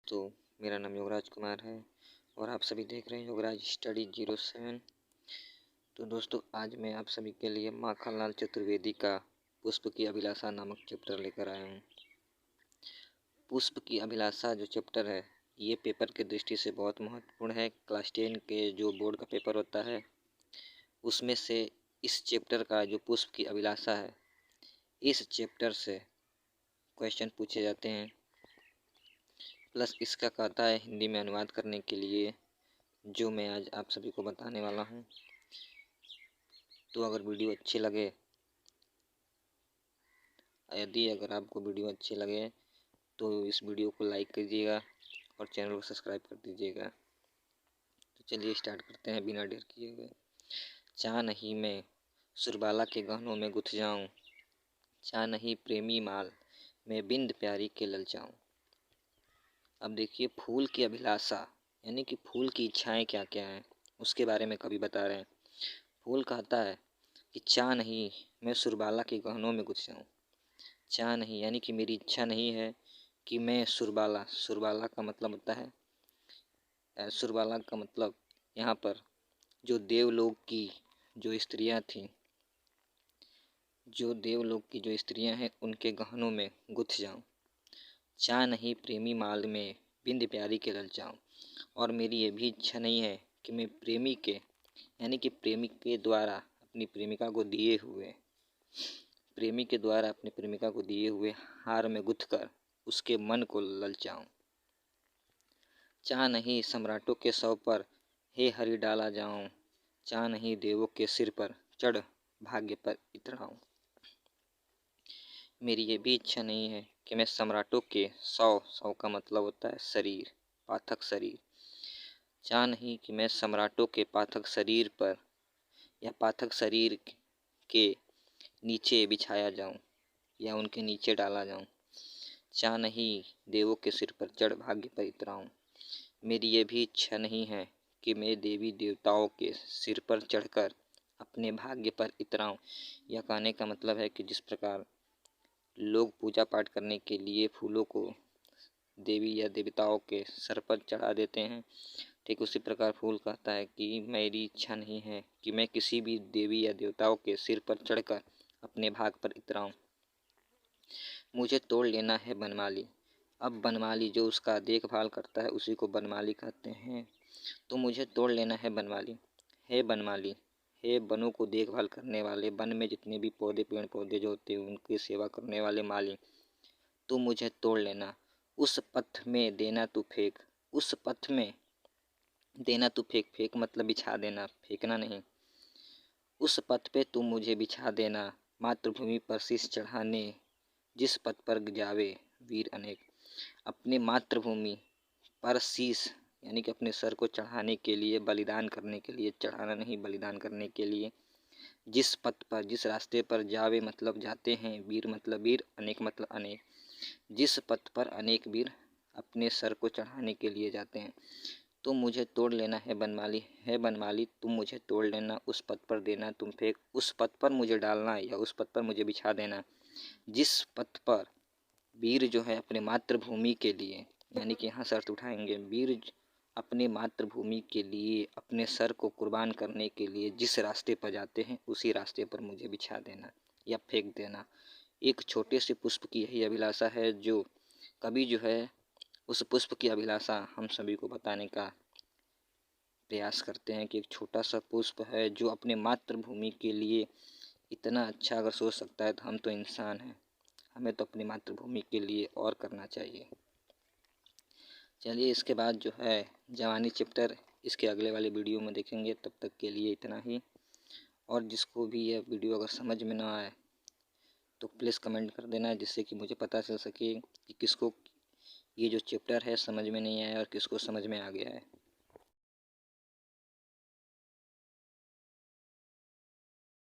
तो मेरा नाम योगराज कुमार है और आप सभी देख रहे हैं योगराज स्टडी 07। तो दोस्तों, आज मैं आप सभी के लिए माखनलाल चतुर्वेदी का पुष्प की अभिलाषा नामक चैप्टर लेकर आया हूँ। पुष्प की अभिलाषा जो चैप्टर है, ये पेपर की दृष्टि से बहुत महत्वपूर्ण है। क्लास 10 के जो बोर्ड का पेपर होता है, उसमें से इस चैप्टर का जो पुष्प की अभिलाषा है, इस चैप्टर से क्वेश्चन पूछे जाते हैं। प्लस इसका कहता है हिंदी में अनुवाद करने के लिए, जो मैं आज आप सभी को बताने वाला हूँ। तो अगर वीडियो अच्छी लगे, अगर आपको वीडियो अच्छी लगे तो इस वीडियो को लाइक कीजिएगा और चैनल को सब्सक्राइब कर दीजिएगा। तो चलिए स्टार्ट करते हैं बिना देर किए हुए। चाह नहीं मैं सुरबाला के गहनों में गुथ जाऊं, चाह नहीं प्रेमी माल मैं बिंद प्यारी के ललचाऊं। अब देखिए, फूल की अभिलाषा यानी कि फूल की इच्छाएं क्या क्या हैं, उसके बारे में कवि बता रहे हैं। फूल कहता है कि चाह नहीं मैं सुरबाला के गहनों में घुस जाऊं। चाह नहीं यानी कि मेरी इच्छा नहीं है कि मैं सुरबाला का मतलब होता है, सुरबाला का मतलब यहाँ पर जो देवलोक की जो स्त्रियां थीं, हैं, उनके गहनों में गुथ जाऊं। चाह नहीं प्रेमी माल में बिंद प्यारी के लल जाऊं। और मेरी ये भी इच्छा नहीं है कि मैं प्रेमी के यानी कि प्रेमी के द्वारा अपनी प्रेमिका को दिए हुए हार में गुथ कर उसके मन को ललचाऊं। चाह नहीं सम्राटों के सौ पर हे हरि डाला जाऊं, चाह नहीं देवों के सिर पर चढ़ भाग्य पर इतराऊं। मेरी ये भी इच्छा नहीं है कि मैं सम्राटों के सौ का मतलब होता है शरीर, पाथक शरीर। चाह नहीं कि मैं सम्राटों के पाथक शरीर पर या पाथक शरीर के नीचे बिछाया जाऊं या उनके नीचे डाला जाऊं। चाह नहीं देवों के सिर पर चढ़ भाग्य पर इतराऊं। मेरी ये भी इच्छा नहीं है कि मैं देवी देवताओं के सिर पर चढ़कर अपने भाग्य पर इतराऊं। यह कहने का मतलब है कि जिस प्रकार लोग पूजा पाठ करने के लिए फूलों को देवी या देवताओं के सर पर चढ़ा देते हैं, ठीक उसी प्रकार फूल कहता है कि मेरी इच्छा नहीं है कि मैं किसी भी देवी या देवताओं के सिर पर चढ़कर अपने भाग पर इतराऊं। मुझे तोड़ लेना है बनमाली। अब बनमाली जो उसका देखभाल करता है, उसी को बनमाली कहते हैं। तो मुझे तोड़ लेना है बनमाली। हे बनमाली, हे बनों को देखभाल करने वाले, वन में जितने भी पौधे पेड़ पौधे जो होते हैं उनकी सेवा करने वाले माली, तू मुझे तोड़ लेना। उस पथ में देना तू फेंक, उस पथ में देना तू फेंक, फेंक मतलब बिछा देना, फेंकना नहीं। उस पथ पे तू मुझे बिछा देना, मातृभूमि पर शीश चढ़ाने जिस पथ पर जावे वीर अनेक। अपने मातृभूमि पर शीश यानी कि अपने सर को चढ़ाने के लिए, बलिदान करने के लिए, चढ़ाना नहीं बलिदान करने के लिए, जिस पथ पर जिस रास्ते पर जावे मतलब जाते हैं, वीर मतलब वीर, अनेक मतलब अनेक, जिस पथ पर अनेक वीर अपने सर को चढ़ाने के लिए जाते हैं। तो मुझे तोड़ लेना है बनमाली, है बनमाली तुम मुझे तोड़ लेना। उस पथ पर देना तुम फेंक, उस पथ पर मुझे डालना या उस पथ पर मुझे बिछा देना जिस पथ पर वीर जो है अपने मातृभूमि के लिए, यानी कि यहाँ शर्त उठाएंगे, वीर अपने मातृभूमि के लिए अपने सर को कुर्बान करने के लिए जिस रास्ते पर जाते हैं, उसी रास्ते पर मुझे बिछा देना या फेंक देना। एक छोटे से पुष्प की यही अभिलाषा है, जो कवि जो है उस पुष्प की अभिलाषा हम सभी को बताने का प्रयास करते हैं कि एक छोटा सा पुष्प है जो अपने मातृभूमि के लिए इतना अच्छा अगर सोच सकता है, तो हम तो इंसान हैं, हमें तो अपनी मातृभूमि के लिए और करना चाहिए। चलिए, इसके बाद जो है जवानी चैप्टर इसके अगले वाले वीडियो में देखेंगे। तब तक के लिए इतना ही। और जिसको भी यह वीडियो अगर समझ में ना आए तो प्लीज़ कमेंट कर देना, जिससे कि मुझे पता चल सके कि किसको ये जो चैप्टर है समझ में नहीं आया और किसको समझ में आ गया है।